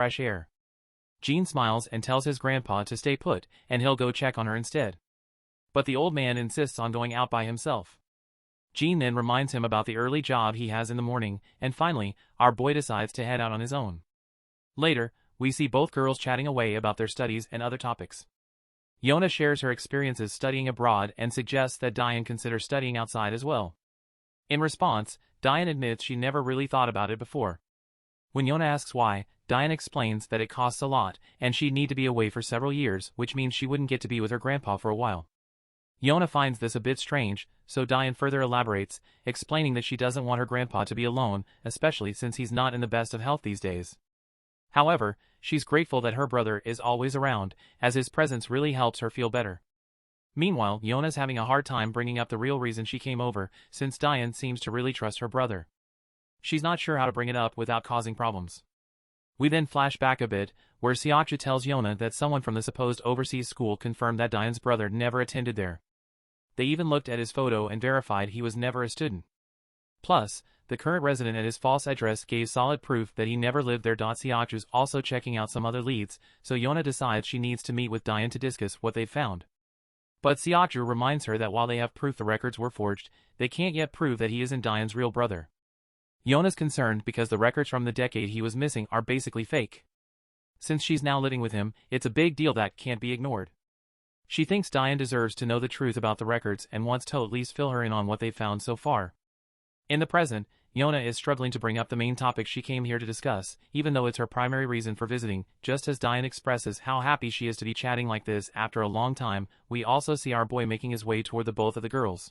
fresh air. Jin smiles and tells his grandpa to stay put, and he'll go check on her instead. But the old man insists on going out by himself. Jin then reminds him about the early job he has in the morning, and finally, our boy decides to head out on his own. Later, we see both girls chatting away about their studies and other topics. Yona shares her experiences studying abroad and suggests that Diane consider studying outside as well. In response, Diane admits she never really thought about it before. When Yona asks why, Diane explains that it costs a lot, and she'd need to be away for several years, which means she wouldn't get to be with her grandpa for a while. Yona finds this a bit strange, so Diane further elaborates, explaining that she doesn't want her grandpa to be alone, especially since he's not in the best of health these days. However, she's grateful that her brother is always around, as his presence really helps her feel better. Meanwhile, Yona's having a hard time bringing up the real reason she came over, since Diane seems to really trust her brother. She's not sure how to bring it up without causing problems. We then flash back a bit, where Seokju tells Yona that someone from the supposed overseas school confirmed that Diane's brother never attended there. They even looked at his photo and verified he was never a student. Plus, the current resident at his false address gave solid proof that he never lived there. Seokju's also checking out some other leads, so Yona decides she needs to meet with Diane to discuss what they've found. But Seokju reminds her that while they have proof the records were forged, they can't yet prove that he isn't Diane's real brother. Yona's concerned because the records from the decade he was missing are basically fake. Since she's now living with him, it's a big deal that can't be ignored. She thinks Diane deserves to know the truth about the records and wants to at least fill her in on what they've found so far. In the present, Yona is struggling to bring up the main topic she came here to discuss, even though it's her primary reason for visiting. Just as Diane expresses how happy she is to be chatting like this after a long time, we also see our boy making his way toward the both of the girls.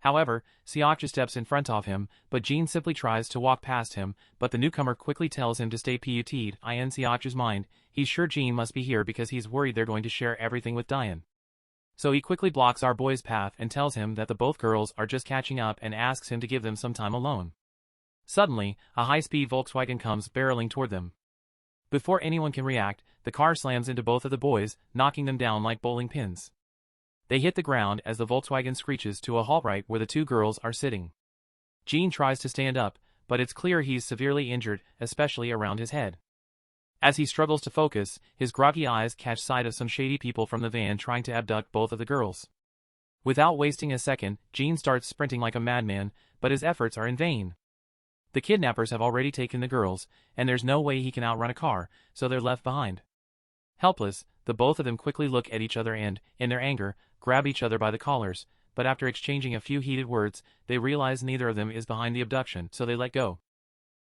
However, Seokju steps in front of him, but Jin simply tries to walk past him, but the newcomer quickly tells him to stay put. In Seokju's mind, he's sure Jin must be here because he's worried they're going to share everything with Diane. So he quickly blocks our boy's path and tells him that the both girls are just catching up and asks him to give them some time alone. Suddenly, a high-speed Volkswagen comes barreling toward them. Before anyone can react, the car slams into both of the boys, knocking them down like bowling pins. They hit the ground as the Volkswagen screeches to a halt right where the two girls are sitting. Jin tries to stand up, but it's clear he's severely injured, especially around his head. As he struggles to focus, his groggy eyes catch sight of some shady people from the van trying to abduct both of the girls. Without wasting a second, Jin starts sprinting like a madman, but his efforts are in vain. The kidnappers have already taken the girls, and there's no way he can outrun a car, so they're left behind. Helpless, the both of them quickly look at each other and, in their anger, grab each other by the collars, but after exchanging a few heated words, they realize neither of them is behind the abduction, so they let go.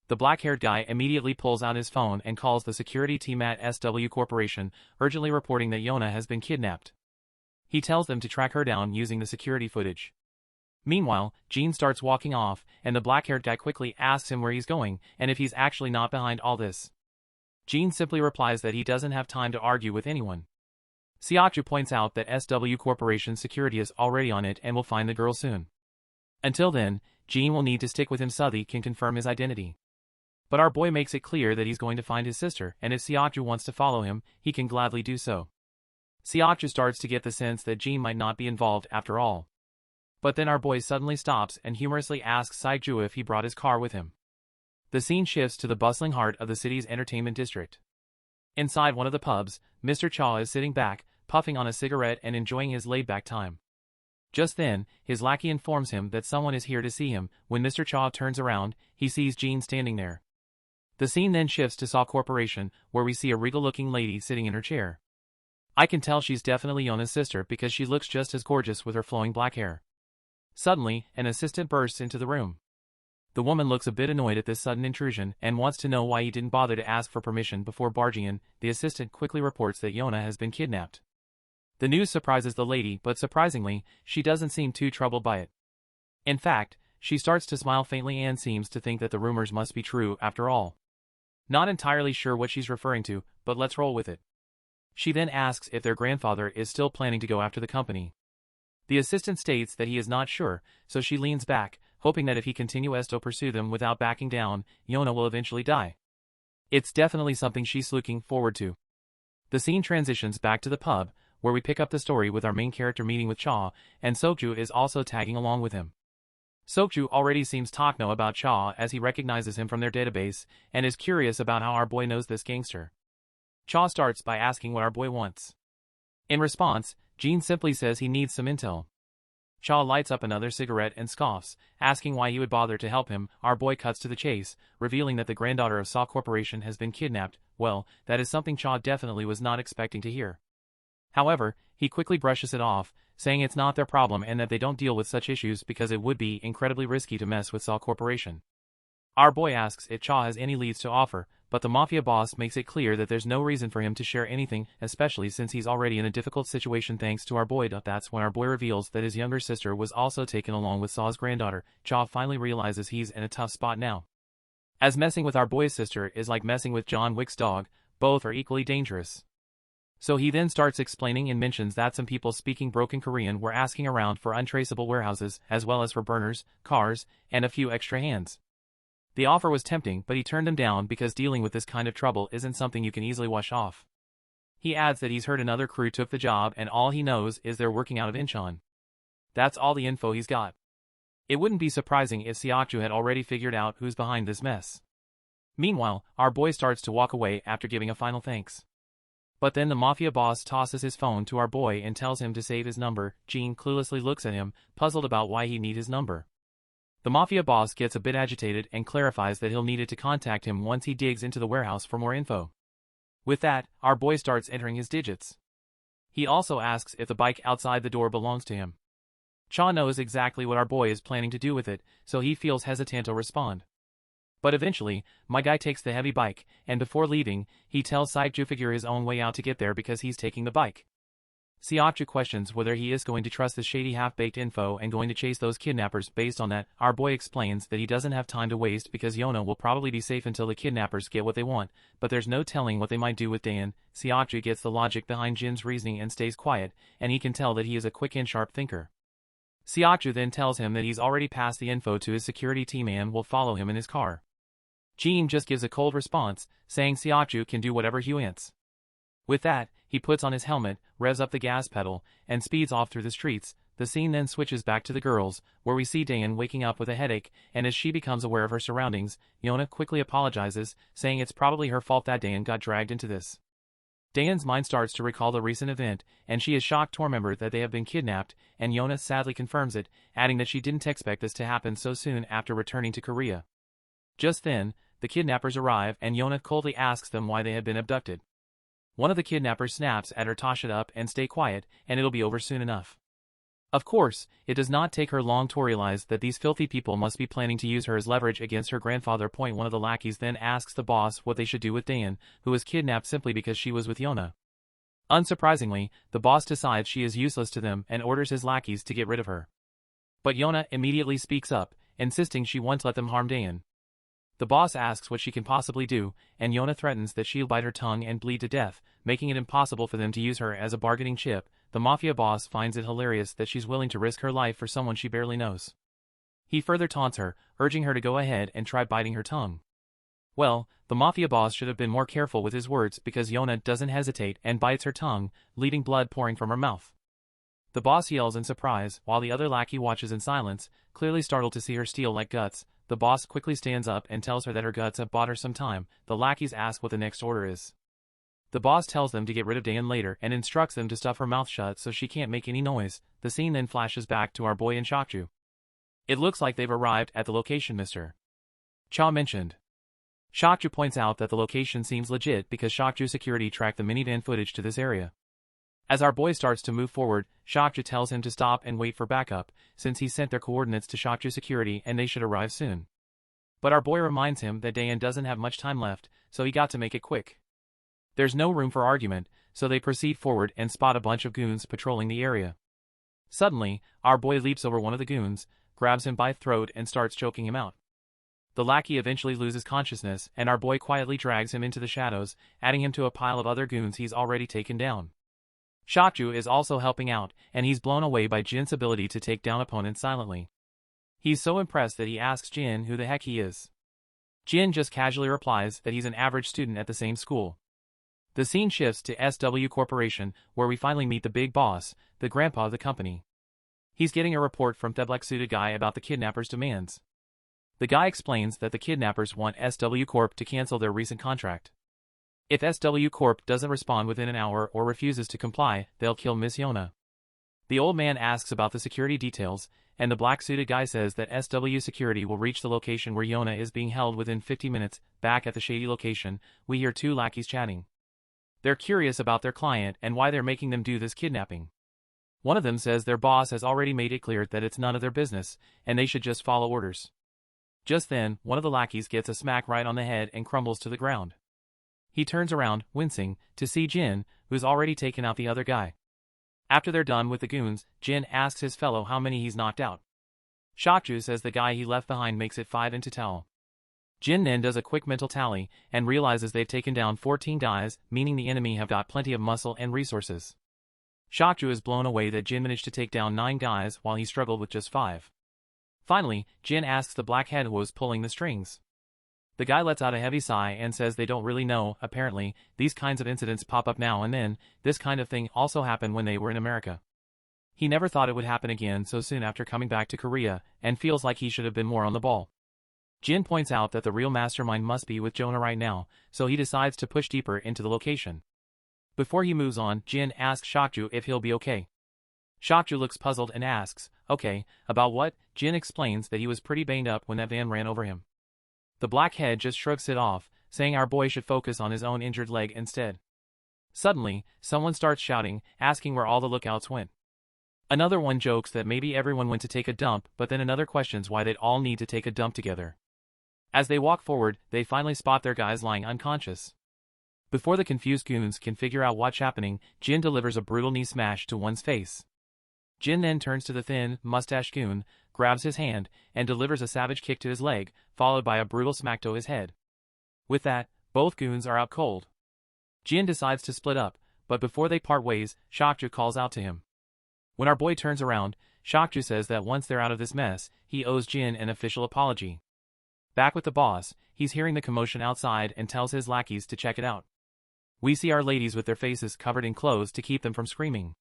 The black-haired guy immediately pulls out his phone and calls the security team at SW Corporation, urgently reporting that Yona has been kidnapped. He tells them to track her down using the security footage. Meanwhile, Jin starts walking off, and the black-haired guy quickly asks him where he's going, and if he's actually not behind all this. Jin simply replies that he doesn't have time to argue with anyone. Seokju points out that SW Corporation's security is already on it and will find the girl soon. Until then, Jin will need to stick with him so he can confirm his identity. But our boy makes it clear that he's going to find his sister, and if Seokju wants to follow him, he can gladly do so. Seokju starts to get the sense that Jin might not be involved after all. But then our boy suddenly stops and humorously asks Seokju if he brought his car with him. The scene shifts to the bustling heart of the city's entertainment district. Inside one of the pubs, Mr. Cha is sitting back, puffing on a cigarette and enjoying his laid-back time. Just then, his lackey informs him that someone is here to see him. When Mr. Cha turns around, he sees Jin standing there. The scene then shifts to Saw Corporation, where we see a regal-looking lady sitting in her chair. I can tell she's definitely Yona's sister because she looks just as gorgeous with her flowing black hair. Suddenly, an assistant bursts into the room. The woman looks a bit annoyed at this sudden intrusion and wants to know why he didn't bother to ask for permission before barging in. The assistant quickly reports that Yona has been kidnapped. The news surprises the lady, but surprisingly, she doesn't seem too troubled by it. In fact, she starts to smile faintly and seems to think that the rumors must be true after all. Not entirely sure what she's referring to, but let's roll with it. She then asks if their grandfather is still planning to go after the company. The assistant states that he is not sure, so she leans back, hoping that if he continues to pursue them without backing down, Yona will eventually die. It's definitely something she's looking forward to. The scene transitions back to the pub, where we pick up the story with our main character meeting with Cha, and Seokju is also tagging along with him. Sokju already seems Takno about Cha as he recognizes him from their database, and is curious about how our boy knows this gangster. Cha starts by asking what our boy wants. In response, Jin simply says he needs some intel. Cha lights up another cigarette and scoffs, asking why he would bother to help him. Our boy cuts to the chase, revealing that the granddaughter of Saw Corporation has been kidnapped. Well, that is something Cha definitely was not expecting to hear. However, he quickly brushes it off, saying it's not their problem and that they don't deal with such issues because it would be incredibly risky to mess with Saw Corporation. Our boy asks if Cha has any leads to offer, but the mafia boss makes it clear that there's no reason for him to share anything, especially since he's already in a difficult situation thanks to our boy. That's when our boy reveals that his younger sister was also taken along with Saw's granddaughter. Cha finally realizes he's in a tough spot now. As messing with our boy's sister is like messing with John Wick's dog, both are equally dangerous. So he then starts explaining and mentions that some people speaking broken Korean were asking around for untraceable warehouses as well as for burners, cars, and a few extra hands. The offer was tempting, but he turned them down because dealing with this kind of trouble isn't something you can easily wash off. He adds that he's heard another crew took the job and all he knows is they're working out of Incheon. That's all the info he's got. It wouldn't be surprising if Seokju had already figured out who's behind this mess. Meanwhile, our boy starts to walk away after giving a final thanks. But then the mafia boss tosses his phone to our boy and tells him to save his number. Jin cluelessly looks at him, puzzled about why he need his number. The mafia boss gets a bit agitated and clarifies that he'll need it to contact him once he digs into the warehouse for more info. With that, our boy starts entering his digits. He also asks if the bike outside the door belongs to him. Cha knows exactly what our boy is planning to do with it, so he feels hesitant to respond. But eventually, my guy takes the heavy bike, and before leaving, he tells Saik to figure his own way out to get there because he's taking the bike. Seokju questions whether he is going to trust this shady half-baked info and going to chase those kidnappers. Based on that, our boy explains that he doesn't have time to waste because Yona will probably be safe until the kidnappers get what they want, but there's no telling what they might do with Dayan. Seokju gets the logic behind Jin's reasoning and stays quiet, and he can tell that he is a quick and sharp thinker. Seokju then tells him that he's already passed the info to his security team and will follow him in his car. Jin just gives a cold response, saying Seokju can do whatever he wants. With that, he puts on his helmet, revs up the gas pedal, and speeds off through the streets. The scene then switches back to the girls, where we see Dayan waking up with a headache, and as she becomes aware of her surroundings, Yona quickly apologizes, saying it's probably her fault that Dayan got dragged into this. Dayan's mind starts to recall the recent event, and she is shocked to remember that they have been kidnapped, and Yona sadly confirms it, adding that she didn't expect this to happen so soon after returning to Korea. Just then, the kidnappers arrive and Yona coldly asks them why they had been abducted. One of the kidnappers snaps at her to shut up and stay quiet, and it'll be over soon enough. Of course, it does not take her long to realize that these filthy people must be planning to use her as leverage against her grandfather. One of the lackeys then asks the boss what they should do with Dayan, who was kidnapped simply because she was with Yona. Unsurprisingly, the boss decides she is useless to them and orders his lackeys to get rid of her. But Yona immediately speaks up, insisting she won't let them harm Dayan. The boss asks what she can possibly do, and Yona threatens that she'll bite her tongue and bleed to death, making it impossible for them to use her as a bargaining chip. The mafia boss finds it hilarious that she's willing to risk her life for someone she barely knows. He further taunts her, urging her to go ahead and try biting her tongue. Well, the mafia boss should have been more careful with his words because Yona doesn't hesitate and bites her tongue, leaving blood pouring from her mouth. The boss yells in surprise, while the other lackey watches in silence, clearly startled to see her steal like guts. The boss quickly stands up and tells her that her guts have bought her some time. The lackeys ask what the next order is. The boss tells them to get rid of Dayan later and instructs them to stuff her mouth shut so she can't make any noise. The scene then flashes back to our boy and Seokju. It looks like they've arrived at the location Mr. Cha mentioned. Seokju points out that the location seems legit because Seokju security tracked the minivan footage to this area. As our boy starts to move forward, Seokju tells him to stop and wait for backup, since he sent their coordinates to Seokju security and they should arrive soon. But our boy reminds him that Dayan doesn't have much time left, so he got to make it quick. There's no room for argument, so they proceed forward and spot a bunch of goons patrolling the area. Suddenly, our boy leaps over one of the goons, grabs him by the throat and starts choking him out. The lackey eventually loses consciousness and our boy quietly drags him into the shadows, adding him to a pile of other goons he's already taken down. Seokju is also helping out, and he's blown away by Jin's ability to take down opponents silently. He's so impressed that he asks Jin who the heck he is. Jin just casually replies that he's an average student at the same school. The scene shifts to SW Corporation, where we finally meet the big boss, the grandpa of the company. He's getting a report from the black-suited guy about the kidnappers' demands. The guy explains that the kidnappers want SW Corp to cancel their recent contract. If SW Corp doesn't respond within an hour or refuses to comply, they'll kill Miss Yona. The old man asks about the security details, and the black-suited guy says that SW security will reach the location where Yona is being held within 50 minutes. Back at the shady location, we hear two lackeys chatting. They're curious about their client and why they're making them do this kidnapping. One of them says their boss has already made it clear that it's none of their business, and they should just follow orders. Just then, one of the lackeys gets a smack right on the head and crumbles to the ground. He turns around, wincing, to see Jin, who's already taken out the other guy. After they're done with the goons, Jin asks his fellow how many he's knocked out. Shokju says the guy he left behind makes it 5 in total. Jin then does a quick mental tally, and realizes they've taken down 14 guys, meaning the enemy have got plenty of muscle and resources. Shokju is blown away that Jin managed to take down 9 guys while he struggled with just 5. Finally, Jin asks the blackhead who was pulling the strings. The guy lets out a heavy sigh and says they don't really know. Apparently, these kinds of incidents pop up now and then. This kind of thing also happened when they were in America. He never thought it would happen again so soon after coming back to Korea, and feels like he should have been more on the ball. Jin points out that the real mastermind must be with Jonah right now, so he decides to push deeper into the location. Before he moves on, Jin asks Shokju if he'll be okay. Shokju looks puzzled and asks, "Okay, about what?" Jin explains that he was pretty banged up when that van ran over him. The blackhead just shrugs it off, saying our boy should focus on his own injured leg instead. Suddenly, someone starts shouting, asking where all the lookouts went. Another one jokes that maybe everyone went to take a dump, but then another questions why they'd all need to take a dump together. As they walk forward, they finally spot their guys lying unconscious. Before the confused goons can figure out what's happening, Jin delivers a brutal knee smash to one's face. Jin then turns to the thin, mustached goon, grabs his hand, and delivers a savage kick to his leg, followed by a brutal smack to his head. With that, both goons are out cold. Jin decides to split up, but before they part ways, Shokju calls out to him. When our boy turns around, Shokju says that once they're out of this mess, he owes Jin an official apology. Back with the boss, he's hearing the commotion outside and tells his lackeys to check it out. We see our ladies with their faces covered in clothes to keep them from screaming.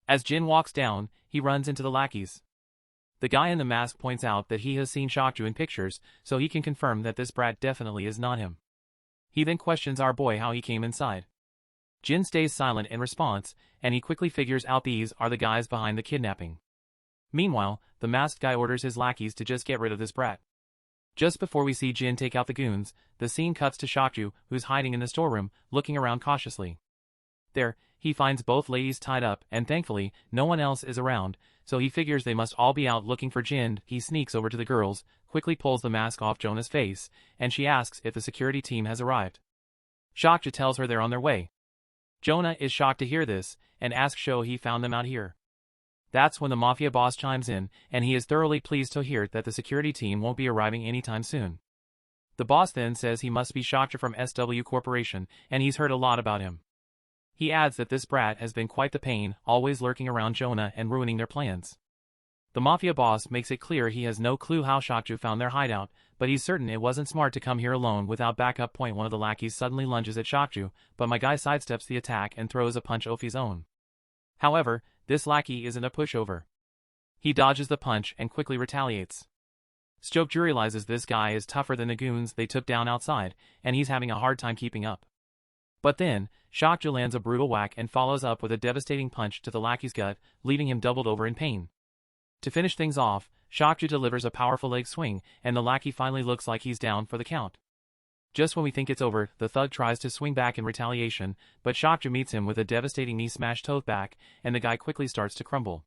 As Jin walks down, he runs into the lackeys. The guy in the mask points out that he has seen Shokju in pictures, so he can confirm that this brat definitely is not him. He then questions our boy how he came inside. Jin stays silent in response, and he quickly figures out these are the guys behind the kidnapping. Meanwhile, the masked guy orders his lackeys to just get rid of this brat. Just before we see Jin take out the goons, the scene cuts to Shokju, who's hiding in the storeroom, looking around cautiously. There, he finds both ladies tied up, and thankfully, no one else is around, so he figures they must all be out looking for Jin. He sneaks over to the girls, quickly pulls the mask off Jonah's face, and she asks if the security team has arrived. Shokju tells her they're on their way. Jonah is shocked to hear this, and asks Sho he found them out here. That's when the mafia boss chimes in, and he is thoroughly pleased to hear that the security team won't be arriving anytime soon. The boss then says he must be Shokju from SW Corporation, and he's heard a lot about him. He adds that this brat has been quite the pain, always lurking around Jonah and ruining their plans. The mafia boss makes it clear he has no clue how Shokju found their hideout, but he's certain it wasn't smart to come here alone without backup. Point one of the lackeys suddenly lunges at Shokju, but my guy sidesteps the attack and throws a punch of his own. However, this lackey isn't a pushover. He dodges the punch and quickly retaliates. Shokju realizes this guy is tougher than the goons they took down outside, and he's having a hard time keeping up. But then, Shokju lands a brutal whack and follows up with a devastating punch to the lackey's gut, leaving him doubled over in pain. To finish things off, Shokju delivers a powerful leg swing, and the lackey finally looks like he's down for the count. Just when we think it's over, the thug tries to swing back in retaliation, but Shokju meets him with a devastating knee smash to the back, and the guy quickly starts to crumble.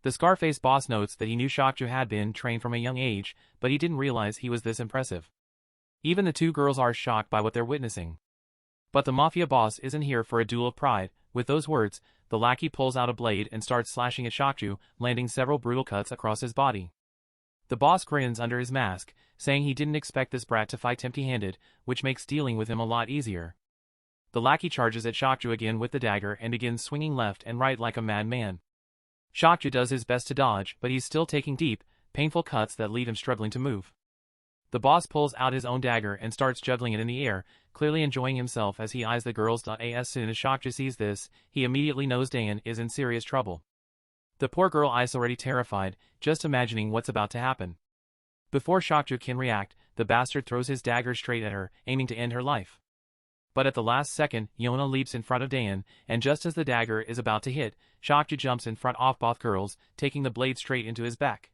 The Scarface boss notes that he knew Shokju had been trained from a young age, but he didn't realize he was this impressive. Even the two girls are shocked by what they're witnessing. But the mafia boss isn't here for a duel of pride. With those words, the lackey pulls out a blade and starts slashing at Shokju, landing several brutal cuts across his body. The boss grins under his mask, saying he didn't expect this brat to fight empty-handed, which makes dealing with him a lot easier. The lackey charges at Shokju again with the dagger and begins swinging left and right like a madman. Shokju does his best to dodge, but he's still taking deep, painful cuts that leave him struggling to move. The boss pulls out his own dagger and starts juggling it in the air, clearly enjoying himself as he eyes the girls. As soon as Shokju sees this, he immediately knows Dan is in serious trouble. The poor girl is already terrified, just imagining what's about to happen. Before Shokju can react, the bastard throws his dagger straight at her, aiming to end her life. But at the last second, Yona leaps in front of Dayan, and just as the dagger is about to hit, Shokju jumps in front of both girls, taking the blade straight into his back.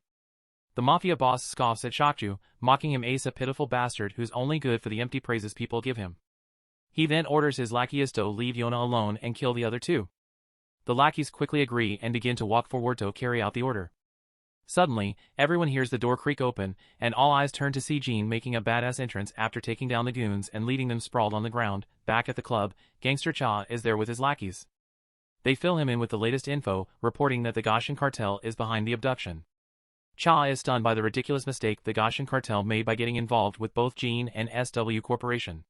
The mafia boss scoffs at Shokju, mocking him as a pitiful bastard who's only good for the empty praises people give him. He then orders his lackeys to leave Yona alone and kill the other two. The lackeys quickly agree and begin to walk forward to carry out the order. Suddenly, everyone hears the door creak open, and all eyes turn to see Zijin making a badass entrance after taking down the goons and leaving them sprawled on the ground. Back at the club, Gangster Cha is there with his lackeys. They fill him in with the latest info, reporting that the Goshen cartel is behind the abduction. Cha is stunned by the ridiculous mistake the Goshen cartel made by getting involved with both Zijin and SW Corporation.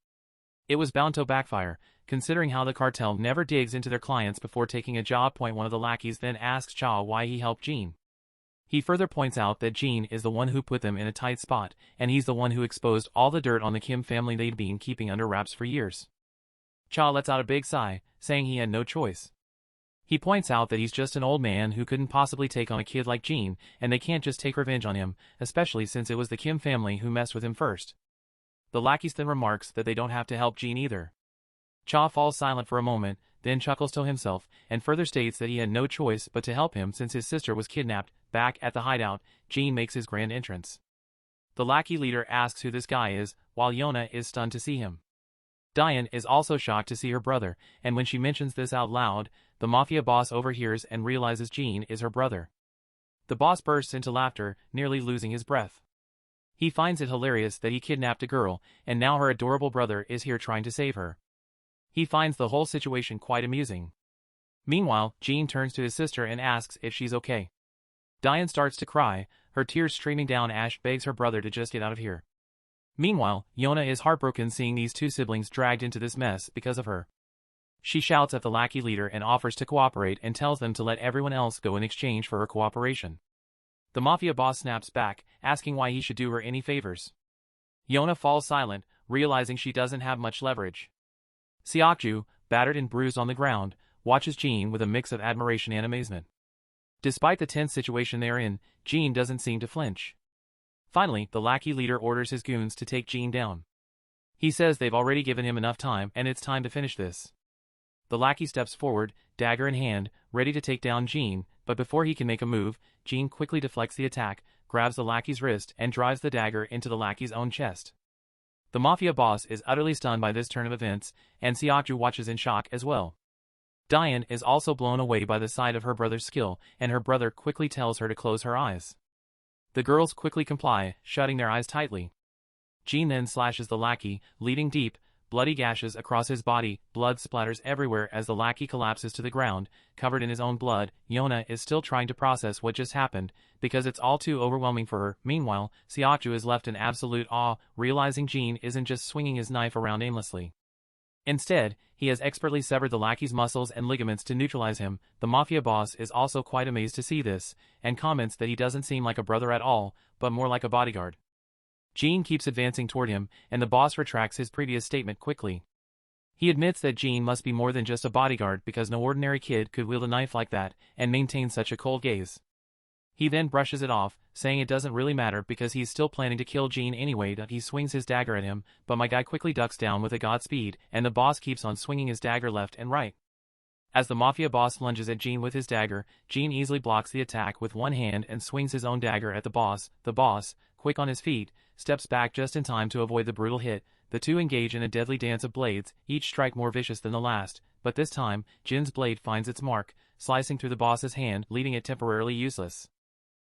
It was bound to backfire, considering how the cartel never digs into their clients before taking a job. One of the lackeys then asks Cha why he helped Zijin. He further points out that Zijin is the one who put them in a tight spot, and he's the one who exposed all the dirt on the Kim family they'd been keeping under wraps for years. Cha lets out a big sigh, saying he had no choice. He points out that he's just an old man who couldn't possibly take on a kid like Zijin, and they can't just take revenge on him, especially since it was the Kim family who messed with him first. The lackeys then remarks that they don't have to help Zijin either. Cha falls silent for a moment, then chuckles to himself, and further states that he had no choice but to help him since his sister was kidnapped. Back at the hideout, Zijin makes his grand entrance. The lackey leader asks who this guy is, while Yona is stunned to see him. Dayan is also shocked to see her brother, and when she mentions this out loud, the mafia boss overhears and realizes Zijin is her brother. The boss bursts into laughter, nearly losing his breath. He finds it hilarious that he kidnapped a girl, and now her adorable brother is here trying to save her. He finds the whole situation quite amusing. Meanwhile, Zijin turns to his sister and asks if she's okay. Dayan starts to cry, her tears streaming down. Ash begs her brother to just get out of here. Meanwhile, Yona is heartbroken seeing these two siblings dragged into this mess because of her. She shouts at the lackey leader and offers to cooperate and tells them to let everyone else go in exchange for her cooperation. The mafia boss snaps back, asking why he should do her any favors. Yona falls silent, realizing she doesn't have much leverage. Seokju, battered and bruised on the ground, watches Zijin with a mix of admiration and amazement. Despite the tense situation they're in, Zijin doesn't seem to flinch. Finally, the lackey leader orders his goons to take Zijin down. He says they've already given him enough time and it's time to finish this. The lackey steps forward, dagger in hand, ready to take down Zijin, but before he can make a move, Zijin quickly deflects the attack, grabs the lackey's wrist and drives the dagger into the lackey's own chest. The mafia boss is utterly stunned by this turn of events, and Seokju watches in shock as well. Dayan is also blown away by the sight of her brother's skill, and her brother quickly tells her to close her eyes. The girls quickly comply, shutting their eyes tightly. Zijin then slashes the lackey, leading deep, bloody gashes across his body. Blood splatters everywhere as the lackey collapses to the ground, covered in his own blood. Yona is still trying to process what just happened, because it's all too overwhelming for her. Meanwhile, Seokju is left in absolute awe, realizing Zijin isn't just swinging his knife around aimlessly. Instead, he has expertly severed the lackey's muscles and ligaments to neutralize him. The mafia boss is also quite amazed to see this, and comments that he doesn't seem like a brother at all, but more like a bodyguard. Zijin keeps advancing toward him, and the boss retracts his previous statement quickly. He admits that Zijin must be more than just a bodyguard because no ordinary kid could wield a knife like that and maintain such a cold gaze. He then brushes it off, saying it doesn't really matter because he's still planning to kill Zijin anyway. He swings his dagger at him, but my guy quickly ducks down with a godspeed, and the boss keeps on swinging his dagger left and right. As the mafia boss lunges at Zijin with his dagger, Zijin easily blocks the attack with one hand and swings his own dagger at the boss. The boss, quick on his feet, steps back just in time to avoid the brutal hit. The two engage in a deadly dance of blades, each strike more vicious than the last, but this time, Jin's blade finds its mark, slicing through the boss's hand, leaving it temporarily useless.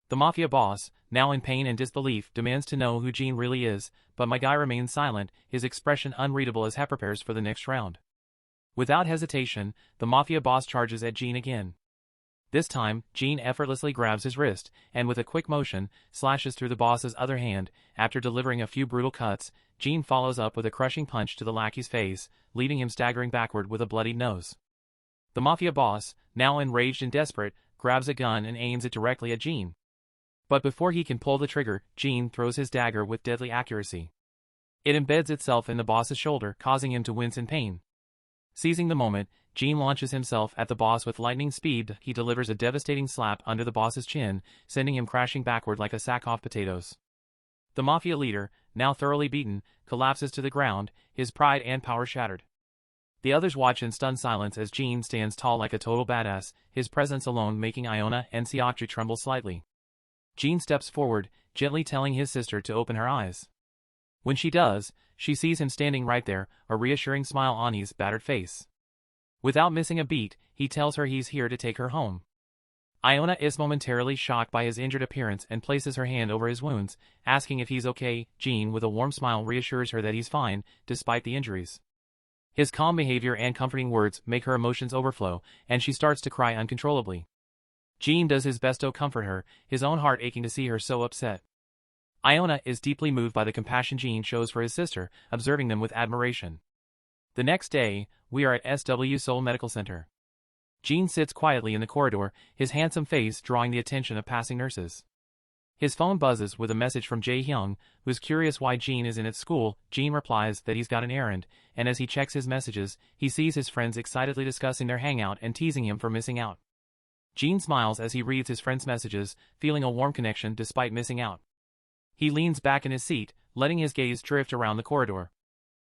The mafia boss, now in pain and disbelief, demands to know who Zijin really is, but my guy remains silent, his expression unreadable as he prepares for the next round. Without hesitation, the mafia boss charges at Zijin again. This time, Zijin effortlessly grabs his wrist, and with a quick motion, slashes through the boss's other hand. After delivering a few brutal cuts, Zijin follows up with a crushing punch to the lackey's face, leaving him staggering backward with a bloodied nose. The mafia boss, now enraged and desperate, grabs a gun and aims it directly at Zijin. But before he can pull the trigger, Zijin throws his dagger with deadly accuracy. It embeds itself in the boss's shoulder, causing him to wince in pain. Seizing the moment, Jin launches himself at the boss with lightning speed. He delivers a devastating slap under the boss's chin, sending him crashing backward like a sack of potatoes. The mafia leader, now thoroughly beaten, collapses to the ground, his pride and power shattered. The others watch in stunned silence as Jin stands tall like a total badass, his presence alone making Iona and Siakju tremble slightly. Jin steps forward, gently telling his sister to open her eyes. When she does, she sees him standing right there, a reassuring smile on his battered face. Without missing a beat, he tells her he's here to take her home. Iona is momentarily shocked by his injured appearance and places her hand over his wounds, asking if he's okay. Jin, with a warm smile, reassures her that he's fine, despite the injuries. His calm behavior and comforting words make her emotions overflow, and she starts to cry uncontrollably. Jin does his best to comfort her, his own heart aching to see her so upset. Iona is deeply moved by the compassion Jin shows for his sister, observing them with admiration. The next day, we are at SW Seoul Medical Center. Jin sits quietly in the corridor, his handsome face drawing the attention of passing nurses. His phone buzzes with a message from Jae-hyung, who's curious why Jin isn't at school. Jin replies that he's got an errand, and as he checks his messages, he sees his friends excitedly discussing their hangout and teasing him for missing out. Jin smiles as he reads his friends' messages, feeling a warm connection despite missing out. He leans back in his seat, letting his gaze drift around the corridor.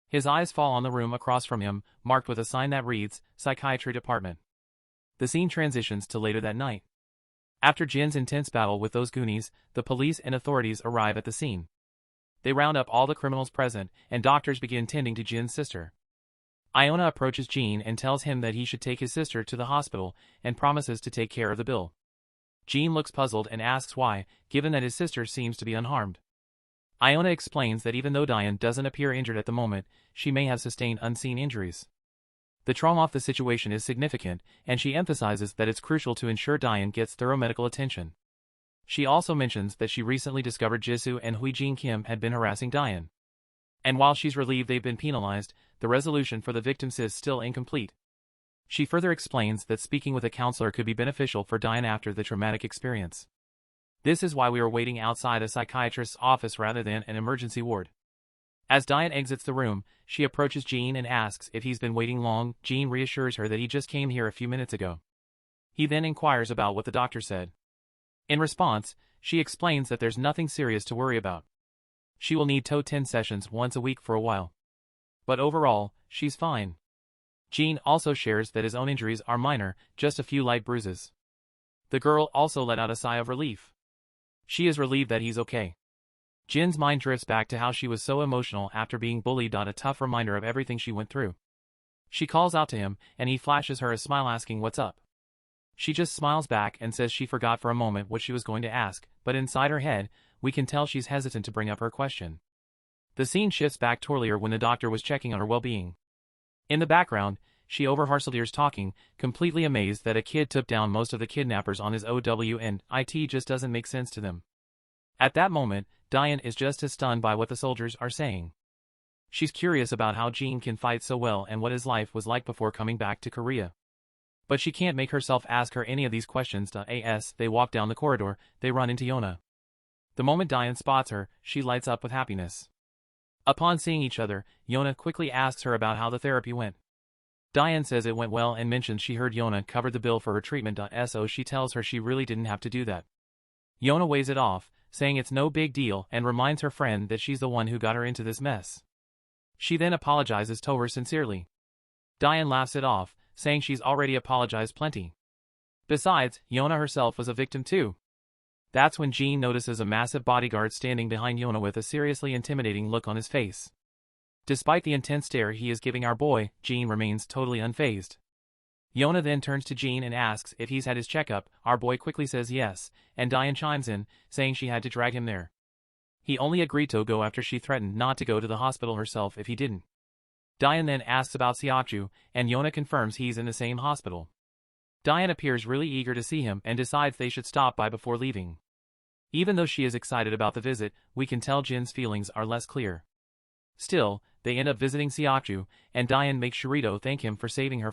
His eyes fall on the room across from him, marked with a sign that reads, Psychiatry Department. The scene transitions to later that night. After Jin's intense battle with those Goonies, the police and authorities arrive at the scene. They round up all the criminals present, and doctors begin tending to Jin's sister. Iona approaches Jin and tells him that he should take his sister to the hospital, and promises to take care of the bill. Jin looks puzzled and asks why, given that his sister seems to be unharmed. Iona explains that even though Diane doesn't appear injured at the moment, she may have sustained unseen injuries. The trauma of the situation is significant, and she emphasizes that it's crucial to ensure Diane gets thorough medical attention. She also mentions that she recently discovered Jisoo and Huijin Kim had been harassing Diane. And while she's relieved they've been penalized, the resolution for the victims is still incomplete. She further explains that speaking with a counselor could be beneficial for Diane after the traumatic experience. This is why we are waiting outside a psychiatrist's office rather than an emergency ward. As Diane exits the room, she approaches Jin and asks if he's been waiting long. Jin reassures her that he just came here a few minutes ago. He then inquires about what the doctor said. In response, she explains that there's nothing serious to worry about. She will need to 10 sessions once a week for a while. But overall, she's fine. Jin also shares that his own injuries are minor, just a few light bruises. The girl also let out a sigh of relief. She is relieved that he's okay. Jin's mind drifts back to how she was so emotional after being bullied. A tough reminder of everything she went through. She calls out to him, and he flashes her a smile asking what's up. She just smiles back and says she forgot for a moment what she was going to ask, but inside her head, we can tell she's hesitant to bring up her question. The scene shifts back to earlier when the doctor was checking on her well-being. In the background, she overhears Saldir's talking, completely amazed that a kid took down most of the kidnappers on his OW and it just doesn't make sense to them. At that moment, Diane is just as stunned by what the soldiers are saying. She's curious about how Jin can fight so well and what his life was like before coming back to Korea. But she can't make herself ask her any of these questions. As they walk down the corridor, they run into Yona. The moment Diane spots her, she lights up with happiness. Upon seeing each other, Yona quickly asks her about how the therapy went. Diane says it went well and mentions she heard Yona covered the bill for her treatment. So she tells her she really didn't have to do that. Yona weighs it off, saying it's no big deal and reminds her friend that she's the one who got her into this mess. She then apologizes to her sincerely. Diane laughs it off, saying she's already apologized plenty. Besides, Yona herself was a victim too. That's when Jin notices a massive bodyguard standing behind Yona with a seriously intimidating look on his face. Despite the intense stare he is giving our boy, Jin remains totally unfazed. Yona then turns to Jin and asks if he's had his checkup. Our boy quickly says yes, and Diane chimes in, saying she had to drag him there. He only agreed to go after she threatened not to go to the hospital herself if he didn't. Diane then asks about Siakju, and Yona confirms he's in the same hospital. Diane appears really eager to see him and decides they should stop by before leaving. Even though she is excited about the visit, we can tell Jin's feelings are less clear. Still, they end up visiting Siakju, and Diane makes Shirito thank him for saving her